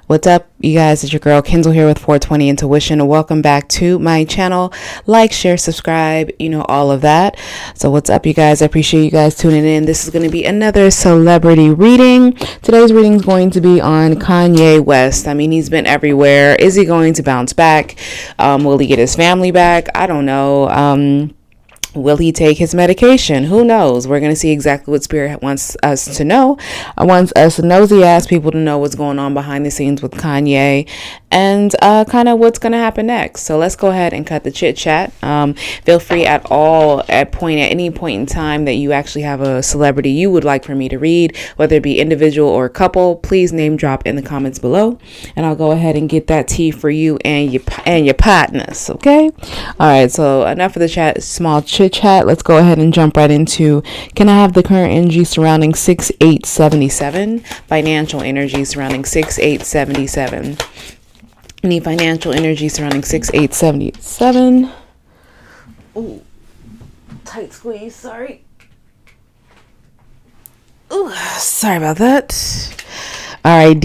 What's up, you guys? It's your girl Kendall here with 420 Intuition. Welcome back to my channel. Like, share, subscribe, all of that. So what's up, you guys? I appreciate you guys tuning in. This is going to be another celebrity reading. Today's reading is going to be on Kanye West. I mean, he's been everywhere. Is he going to bounce back? Will he get his family back? I don't know. Will he take his medication? Who knows? We're going to see exactly what Spirit wants us to know. Wants us nosy ass people to know what's going on behind the scenes with Kanye and kind of what's going to happen next. So let's go ahead and cut the chit chat. Feel free at any point in time that you actually have a celebrity you would like for me to read, whether it be individual or couple, please name drop in the comments below, and I'll go ahead and get that tea for you and your partners. Okay. All right. So enough of the small chit chat. Let's go ahead and jump right into, can I have the current energy surrounding 6877? Financial energy surrounding 6877. Any financial energy surrounding 6877? Ooh, tight squeeze, sorry. Ooh, sorry about that. Alright,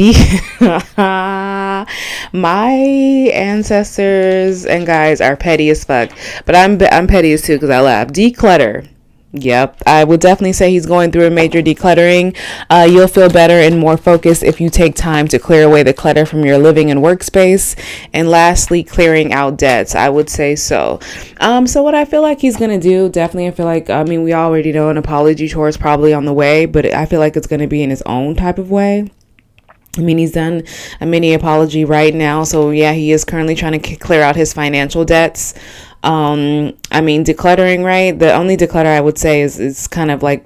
my ancestors and guys are petty as fuck, but I'm petty as too because I laugh. Declutter. Yep, I would definitely say he's going through a major decluttering. You'll feel better and more focused if you take time to clear away the clutter from your living and workspace. And lastly, clearing out debts. I would say so. So what I feel like he's going to do, definitely, I feel like, we already know an apology tour is probably on the way, but I feel like it's going to be in his own type of way. He's done a mini apology right now. So yeah, he is currently trying to clear out his financial debts. Decluttering, right? The only declutter I would say is kind of like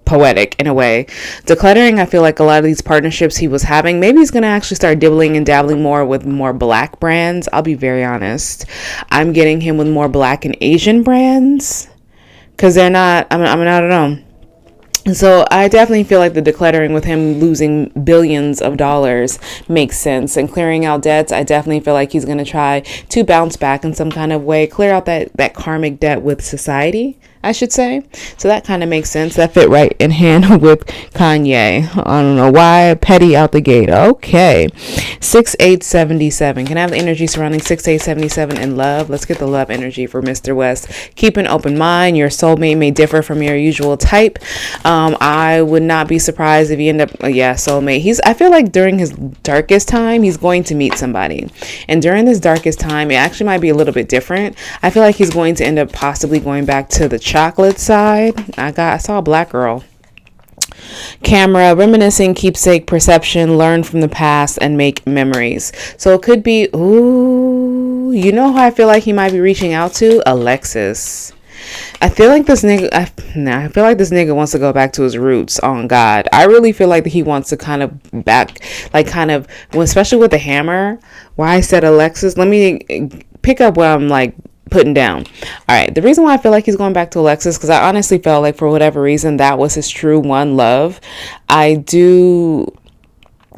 poetic in a way. Decluttering, I feel like a lot of these partnerships he was having, maybe he's going to actually start dibbling and dabbling more with more black brands. I'll be very honest. I'm getting him with more black and Asian brands because they're not, I don't know. So I definitely feel like the decluttering with him losing billions of dollars makes sense. And clearing out debts, I definitely feel like he's going to try to bounce back in some kind of way, clear out that karmic debt with society, I should say. So that kind of makes sense. That fit right in hand with Kanye. I don't know why. Petty out the gate. Okay. 6877. Can I have the energy surrounding 6877 in love? Let's get the love energy for Mr. West. Keep an open mind. Your soulmate may differ from your usual type. I would not be surprised if you end up, soulmate. I feel like during his darkest time, he's going to meet somebody. And during this darkest time, it actually might be a little bit different. I feel like he's going to end up possibly going back to the chocolate side. I saw a black girl. Camera, reminiscing, keepsake, perception, learn from the past, and make memories. So it could be, who I feel like he might be reaching out to? Alexis. I feel like this nigga wants to go back to his roots. On God, I really feel like he wants to kind of especially with the hammer. Why I said Alexis, let me pick up what I'm like putting down. All right, the reason why I feel like he's going back to Alexis, because I honestly felt like for whatever reason that was his true one love.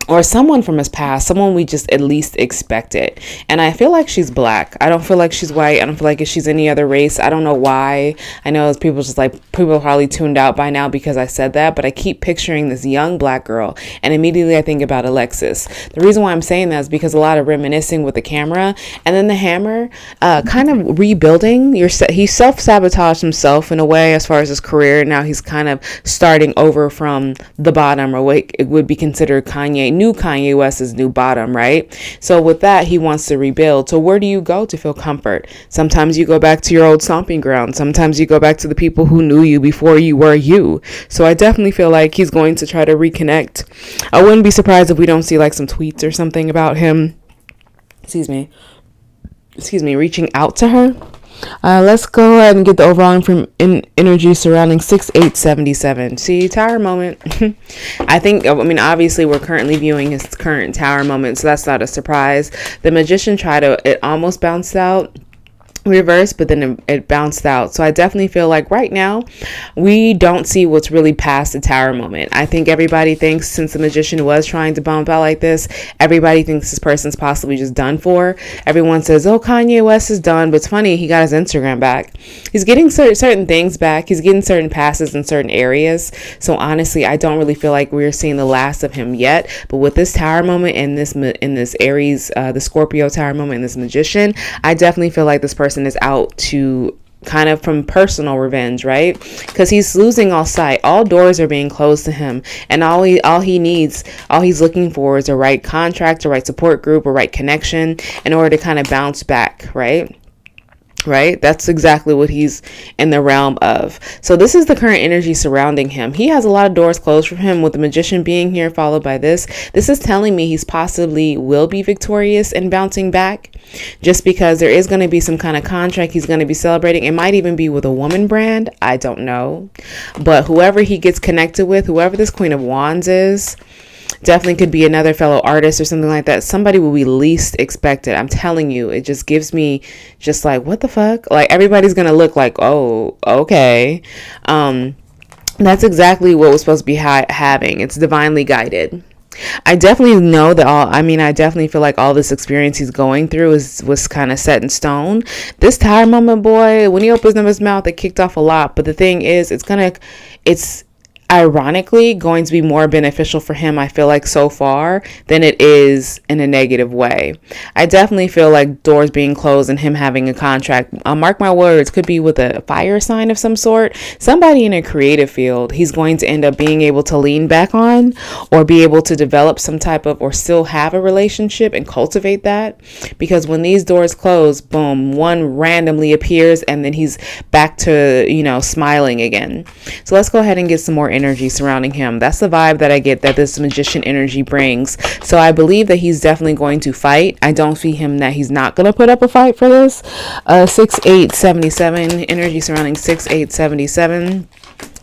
Or someone from his past, someone we just at least expected. And I feel like she's black. I don't feel like she's white. I don't feel like she's any other race. I don't know why. I know people probably tuned out by now because I said that, but I keep picturing this young black girl and immediately I think about Alexis. The reason why I'm saying that is because a lot of reminiscing with the camera and then the hammer, kind of rebuilding. He self-sabotaged himself in a way as far as his career. Now he's kind of starting over from the bottom, or what it would be considered new Kanye West's new bottom, right? So with that, he wants to rebuild. So where do you go to feel comfort? Sometimes you go back to your old stomping ground. Sometimes you go back to the people who knew you before you were you. So I definitely feel like he's going to try to reconnect. I wouldn't be surprised if we don't see like some tweets or something about him. Reaching out to her. Let's go ahead and get the overall energy surrounding 6877. See, tower moment. Obviously we're currently viewing his current tower moment, so that's not a surprise. The magician it almost bounced out. reverse, but then it bounced out. So I definitely feel like right now we don't see what's really past the Tower moment. I think everybody thinks, since the Magician was trying to bump out like this, everybody thinks this person's possibly just done for. Everyone says, oh, Kanye West is done, but it's funny, he got his Instagram back. He's getting certain things back. He's getting certain passes in certain areas. So honestly, I don't really feel like we're seeing the last of him yet. But with this Tower moment and this Aries, the Scorpio Tower moment and this Magician, I definitely feel like this person is out to kind of from personal revenge, right? Because he's losing all sight. All doors are being closed to him, and all he's looking for is a right contract, a right support group, a right connection in order to kind of bounce back, right? That's exactly what he's in the realm of. So this is the current energy surrounding him. He has a lot of doors closed for him, with the Magician being here followed by this is telling me he's possibly will be victorious and bouncing back, just because there is going to be some kind of contract he's going to be celebrating. It might even be with a woman brand, I don't know, but whoever he gets connected with, whoever this Queen of Wands is, definitely could be another fellow artist or something like that. Somebody will be least expected. I'm telling you, it just gives me just like, what the fuck? Like, everybody's going to look like, oh, okay. That's exactly what we're supposed to be having. It's divinely guided. I definitely know that I definitely feel like all this experience he's going through was kind of set in stone. This Tower moment, boy, when he opens up his mouth, it kicked off a lot. But the thing is, it's ironically going to be more beneficial for him, I feel like, so far, than it is in a negative way. I definitely feel like doors being closed and him having a contract, mark my words, could be with a fire sign of some sort. Somebody in a creative field he's going to end up being able to lean back on, or be able to develop some type of, or still have a relationship and cultivate that. Because when these doors close, boom, one randomly appears and then he's back to, smiling again. So let's go ahead and get some more energy surrounding him. That's the vibe that I get that this Magician energy brings. So I believe that he's definitely going to fight. I don't see him that he's not going to put up a fight for this. 6-8-77 energy surrounding 6-8-77.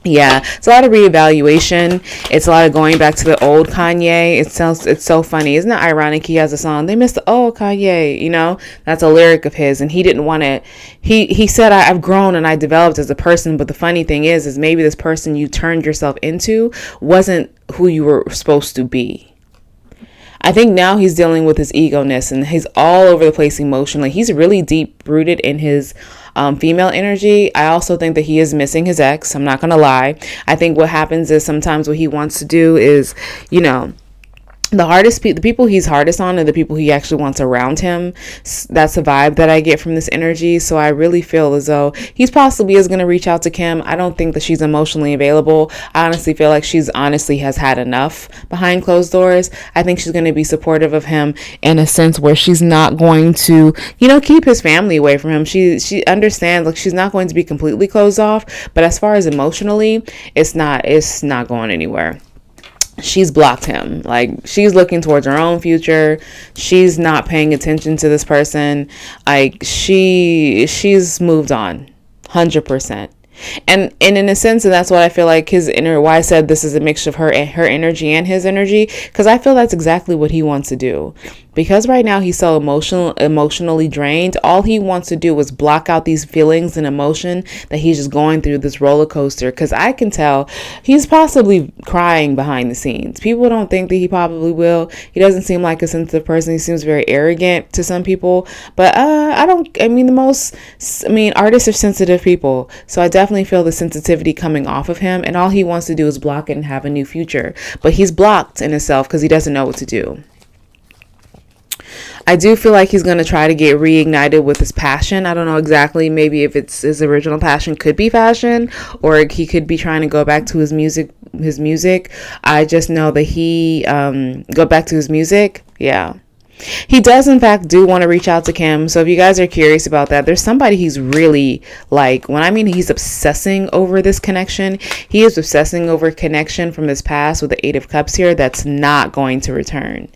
Yeah, it's a lot of reevaluation. It's a lot of going back to the old Kanye. It's so funny. Isn't it ironic? He has a song, they missed the old Kanye, that's a lyric of his, and he didn't want to, he said, I've grown and I developed as a person. But the funny thing is maybe this person you turned yourself into wasn't who you were supposed to be. I think now he's dealing with his ego-ness, and he's all over the place emotionally. He's really deep rooted in his female energy. I also think that he is missing his ex. I'm not going to lie. I think what happens is sometimes what he wants to do is, the people he's hardest on are the people he actually wants around him. That's the vibe that I get from this energy. So I really feel as though he's possibly is going to reach out to Kim. I don't think that she's emotionally available. I honestly feel like she's honestly has had enough behind closed doors. I think she's going to be supportive of him in a sense where she's not going to, keep his family away from him. She understands, like, she's not going to be completely closed off, but as far as emotionally, it's not going anywhere. She's blocked him. Like, she's looking towards her own future. She's not paying attention to this person. Like, she's moved on 100%. And in a sense, and that's what I feel like why I said this is a mixture of her energy and his energy, because I feel that's exactly what he wants to do. Because right now he's so emotionally drained, all he wants to do is block out these feelings and emotion that he's just going through this roller coaster. Because I can tell he's possibly crying behind the scenes. People don't think that he probably will. He doesn't seem like a sensitive person. He seems very arrogant to some people. But artists are sensitive people. So I definitely feel the sensitivity coming off of him. And all he wants to do is block it and have a new future. But he's blocked in himself because he doesn't know what to do. I do feel like he's going to try to get reignited with his passion. I don't know exactly. Maybe if it's his original passion could be fashion, or he could be trying to go back to his music. I just know that he go back to his music. Yeah. He does, in fact, do want to reach out to Kim. So if you guys are curious about that, there's somebody he's really like, when I mean he's obsessing over this connection, he is obsessing over connection from his past with the 8 of Cups here that's not going to return.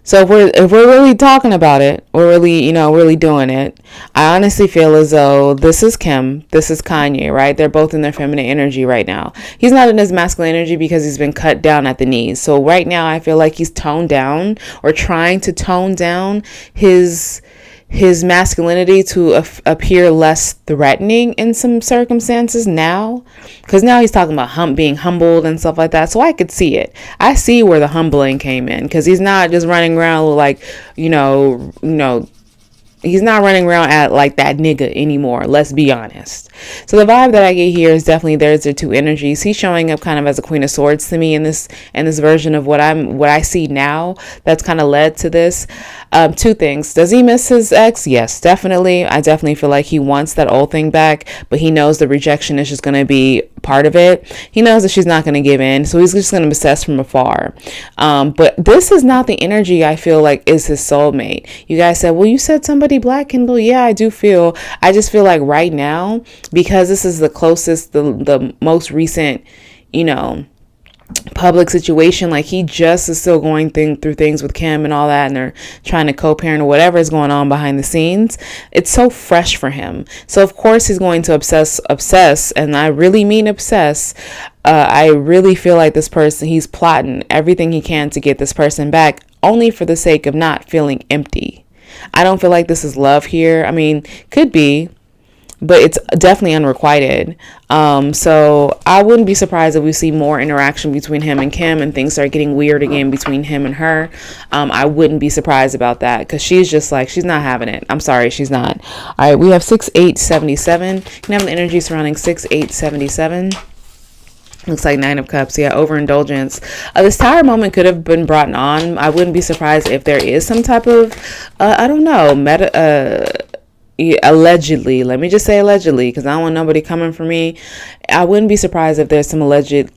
So if we're really talking about it, we're really, really doing it. I honestly feel as though this is Kim, this is Kanye, right? They're both in their feminine energy right now. He's not in his masculine energy because he's been cut down at the knees. So right now I feel like he's toned down, or trying to tone down his his masculinity to appear less threatening in some circumstances now, because now he's talking about being humbled and stuff like that. So I could see it. I see where the humbling came in, because he's not just running around like, he's not running around at like that nigga anymore. Let's be honest. So the vibe that I get here is definitely there's the two energies. He's showing up kind of as a Queen of Swords to me in this version of what I see now. That's kind of led to this. Two things. Does he miss his ex? Yes, definitely. I definitely feel like he wants that old thing back, but he knows the rejection is just going to be part of it. He knows that she's not going to give in, so he's just going to assess from afar. But this is not the energy I feel like is his soulmate. You guys said, well, you said somebody black, Kendall. Yeah, I just feel like right now, because this is the closest, the most recent, public situation, like he just is still going through things with Kim and all that, and they're trying to co-parent or whatever is going on behind the scenes. It's so fresh for him, so of course he's going to obsess, and I really mean obsess. I really feel like this person, he's plotting everything he can to get this person back, only for the sake of not feeling empty. I don't feel like this is love here. I mean, could be, but it's definitely unrequited. So I wouldn't be surprised if we see more interaction between him and Kim, and things start getting weird again between him and her. I wouldn't be surprised about that, because she's just like, she's not having it. I'm sorry, she's not. All right, we have 6-8-77. Can I have the energy surrounding 6-8-77? Looks like 9 of Cups. Yeah, overindulgence. This Tower moment could have been brought on. I wouldn't be surprised if there is some type of, I don't know, allegedly, let me just say allegedly, because I don't want nobody coming for me. I wouldn't be surprised if there's some alleged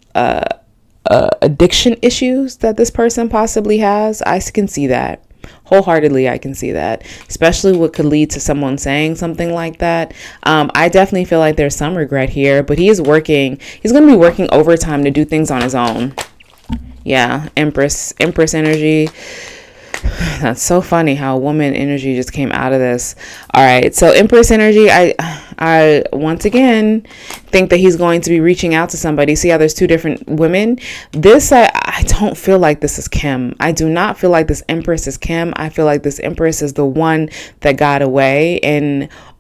addiction issues that this person possibly has. I can see that. Wholeheartedly, I can see that, especially what could lead to someone saying something like that. I definitely feel like there's some regret here, but he's going to be working overtime to do things on his own. Yeah, Empress energy. That's so funny how woman energy just came out of this. All right, so Empress energy, I once again think that he's going to be reaching out to somebody. See how there's two different women? This, I don't feel like this is Kim. I do not feel like this Empress is Kim. I feel like this Empress is the one that got away,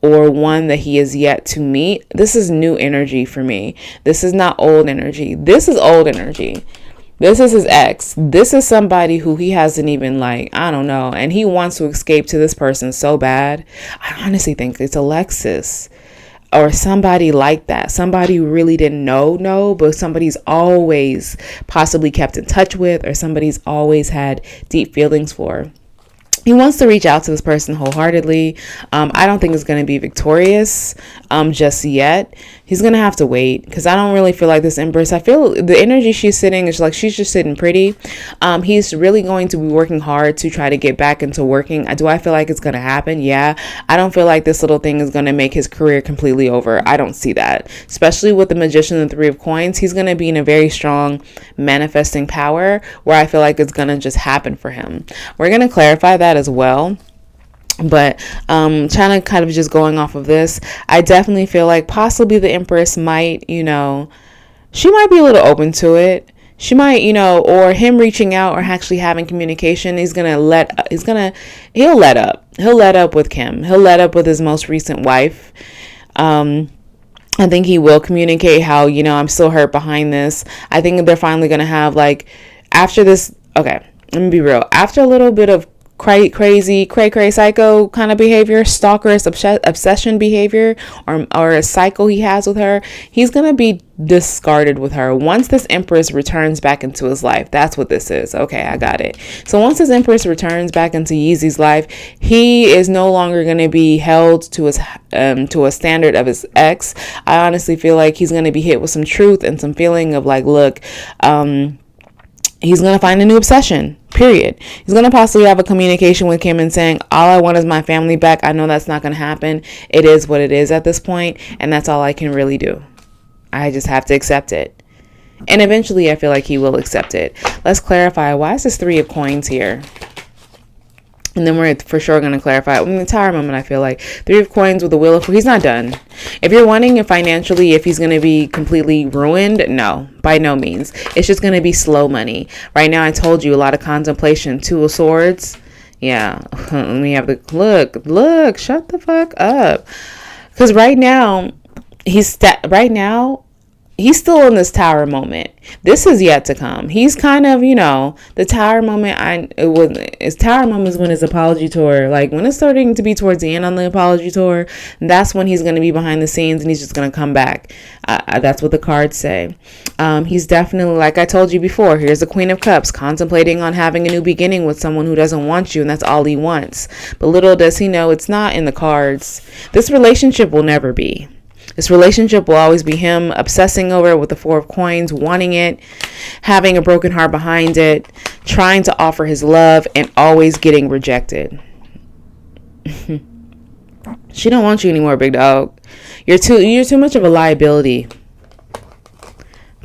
or one that he is yet to meet. This is new energy for me. This is not old energy. This is old energy. This is his ex. This is somebody who he hasn't even, like, I don't know. And he wants to escape to this person so bad. I honestly think it's Alexis or somebody like that. Somebody who really didn't know, but somebody's always possibly kept in touch with, or somebody's always had deep feelings for. He wants to reach out to this person wholeheartedly. I don't think it's going to be victorious just yet. He's going to have to wait, because I don't really feel like this Empress. I feel the energy she's sitting is like she's just sitting pretty. He's really going to be working hard to try to get back into working. Do I feel like it's going to happen? Yeah. I don't feel like this little thing is going to make his career completely over. I don't see that. Especially with the Magician and the 3 of Coins. He's going to be in a very strong manifesting power where I feel like it's going to just happen for him. We're going to clarify that as well. But trying to kind of just going off of this, I definitely feel like possibly the Empress might, she might be a little open to it. She might, or him reaching out or actually having communication. He'll let up. He'll let up with Kim. He'll let up with his most recent wife. I think he will communicate how, I'm still hurt behind this. I think they're finally going to have, like, after this. Okay, let me be real. After a little bit of crazy psycho kind of behavior, stalkerous obsession behavior, or a cycle he has with her, he's gonna be discarded with her once this Empress returns back into his life. That's what this is. Okay, I got it. So once this Empress returns back into Yeezy's life, he is no longer going to be held to his to a standard of his ex. I honestly feel like he's going to be hit with some truth and some feeling of like, look, he's going to find a new obsession, period. He's going to possibly have a communication with Kim and saying, all I want is my family back. I know that's not going to happen. It is what it is at this point, and that's all I can really do. I just have to accept it. And eventually I feel like he will accept it. Let's clarify. Why is this 3 of Coins here? And then we're for sure going to clarify. In the entire moment, I feel like 3 of Coins with the Wheel of Fortune. He's not done. If you're wondering if financially, if he's going to be completely ruined, no, by no means. It's just going to be slow money. Right now, I told you a lot of contemplation. 2 of Swords. Yeah. Let me have the look, shut the fuck up. Because right now, he's still in this tower moment. This is yet to come. He's kind of, the tower moment. His tower moment is when his apology tour, like when it's starting to be towards the end on the apology tour, that's when he's going to be behind the scenes and he's just going to come back. That's what the cards say. He's definitely, like I told you before, here's the Queen of Cups contemplating on having a new beginning with someone who doesn't want you, and that's all he wants. But little does he know it's not in the cards. This relationship will never be. This relationship will always be him obsessing over it with the Four of Coins, wanting it, having a broken heart behind it, trying to offer his love, and always getting rejected. She don't want you anymore, big dog. You're too much of a liability.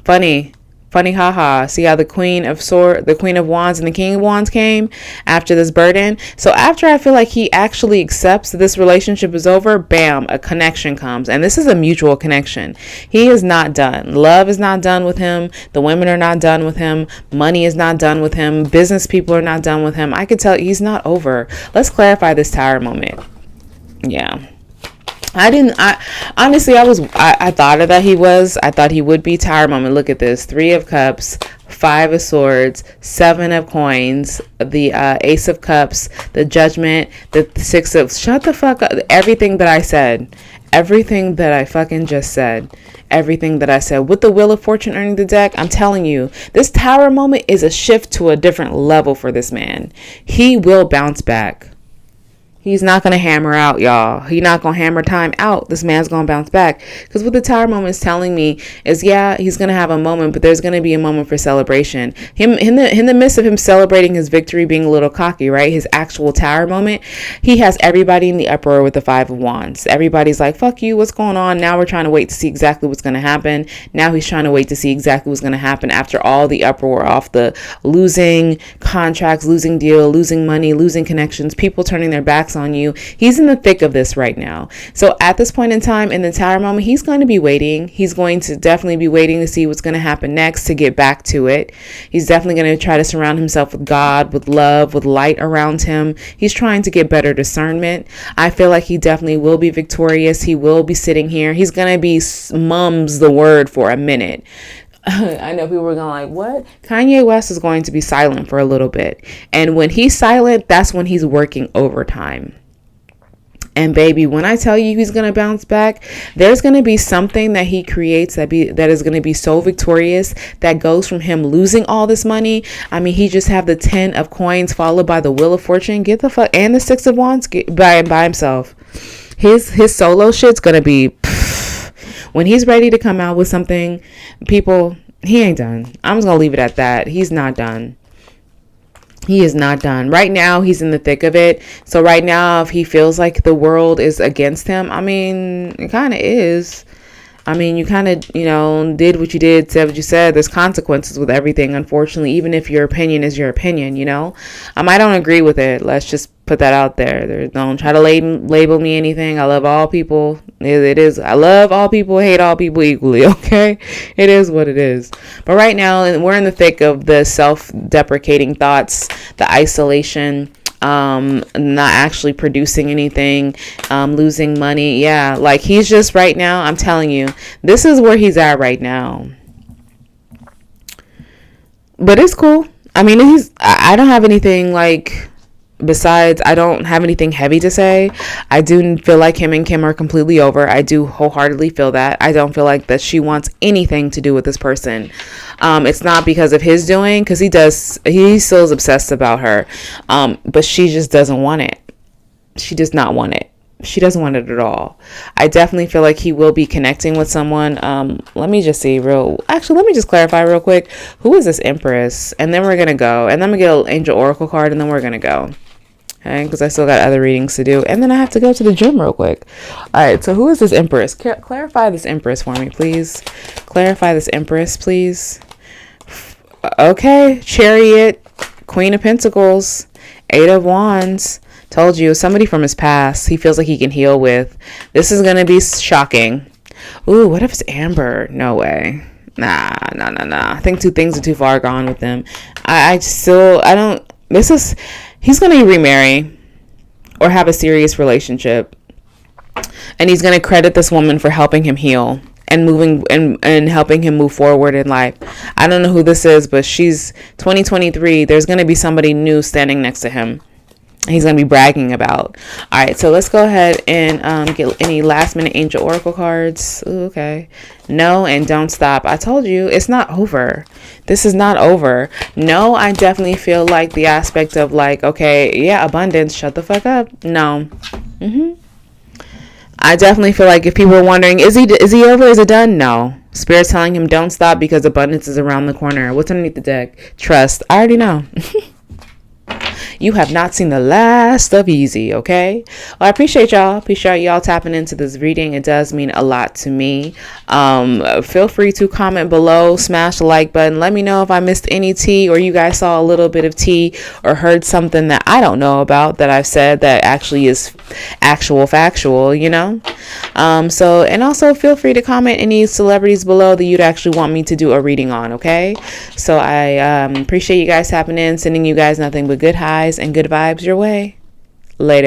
Funny, haha. See how the Queen of Wands and the King of Wands came after this burden? So after I feel like he actually accepts that this relationship is over, bam, a connection comes. And this is a mutual connection. He is not done. Love is not done with him. The women are not done with him. Money is not done with him. Business people are not done with him. I could tell he's not over. Let's clarify this tower moment. Yeah. I thought that he was. I thought he would be. Tower moment. Look at this. 3 of Cups, 5 of Swords, 7 of Coins, the Ace of Cups, the Judgment, the 6 of... Shut the fuck up. Everything that I said. Everything that I fucking just said. Everything that I said. With the Wheel of Fortune earning the deck, I'm telling you, this tower moment is a shift to a different level for this man. He will bounce back. He's not going to hammer out, y'all. He's not going to hammer time out. This man's going to bounce back. Because what the tower moment is telling me is, yeah, he's going to have a moment, but there's going to be a moment for celebration. Him in the midst of him celebrating his victory, being a little cocky, right? His actual tower moment, he has everybody in the uproar with the 5 of Wands. Everybody's like, fuck you, what's going on? Now we're trying to wait to see exactly what's going to happen. Now he's trying to wait to see exactly what's going to happen after all the uproar off the losing contracts, losing deal, losing money, losing connections, people turning their backs on you. He's in the thick of this right now. So at this point in time, in the tower moment, he's going to be waiting. He's going to definitely be waiting to see what's going to happen next to get back to it. He's definitely going to try to surround himself with God, with love, with light around him. He's trying to get better discernment. I feel like he definitely will be victorious. He will be sitting here. He's going to be mums the word for a minute. I know people were going like, what? Kanye West is going to be silent for a little bit. And when he's silent, that's when he's working overtime. And baby, when I tell you he's going to bounce back, there's going to be something that he creates that is going to be so victorious that goes from him losing all this money. I mean, he just have the 10 of Coins followed by the Wheel of Fortune. Get the fuck, and the 6 of Wands by himself. His solo shit's going to be... When he's ready to come out with something, people, he ain't done. I'm just going to leave it at that. He's not done. He is not done. Right now, he's in the thick of it. So right now, if he feels like the world is against him, I mean, it kind of is. I mean, you kind of, did what you did, said what you said. There's consequences with everything, unfortunately, even if your opinion is your opinion, I don't agree with it. Let's just put that out there. Don't try to label me anything. I love all people. It is. I love all people, hate all people equally, okay? It is what it is. But right now, we're in the thick of the self-deprecating thoughts, the isolation, not actually producing anything, losing money. Yeah, like he's just right now, I'm telling you, this is where he's at right now. But it's cool. I mean, I don't have anything like... Besides, I don't have anything heavy to say. I do feel like him and Kim are completely over. I do wholeheartedly feel that. I don't feel like that she wants anything to do with this person. It's not because of his doing, because he still is obsessed about her. But she just doesn't want it. She does not want it. She doesn't want it at all. I definitely feel like he will be connecting with someone. Let me just clarify real quick. Who is this Empress? And then we're going to go. And then I'm going to get an Angel Oracle card, and then we're going to go. Okay, because I still got other readings to do. And then I have to go to the gym real quick. All right, so who is this Empress? Clarify this Empress for me, please. Clarify this Empress, please. Okay, Chariot, Queen of Pentacles, 8 of Wands. Told you, somebody from his past he feels like he can heal with. This is going to be shocking. Ooh, what if it's Amber? No way. Nah. I think 2 things are too far gone with them. He's going to remarry or have a serious relationship. And he's going to credit this woman for helping him heal and moving and helping him move forward in life. I don't know who this is, but she's 2023. There's going to be somebody new standing next to him. He's going to be bragging about. All right, so let's go ahead and get any last minute angel oracle cards. Ooh, okay. No, and don't stop. I told you it's not over. This is not over. No, I definitely feel like the aspect of like, okay, yeah, abundance, shut the fuck up. No. I definitely feel like if people are wondering, is he over? Is it done? No. Spirit's telling him don't stop because abundance is around the corner. What's underneath the deck? Trust. I already know. You have not seen the last of easy, okay? Well, I appreciate y'all. Appreciate y'all tapping into this reading. It does mean a lot to me. Feel free to comment below, smash the like button. Let me know if I missed any tea or you guys saw a little bit of tea or heard something that I don't know about that I've said that actually is factual, you know? And also feel free to comment any celebrities below that you'd actually want me to do a reading on, okay? So I appreciate you guys tapping in, sending you guys nothing but good highs and good vibes your way. Later.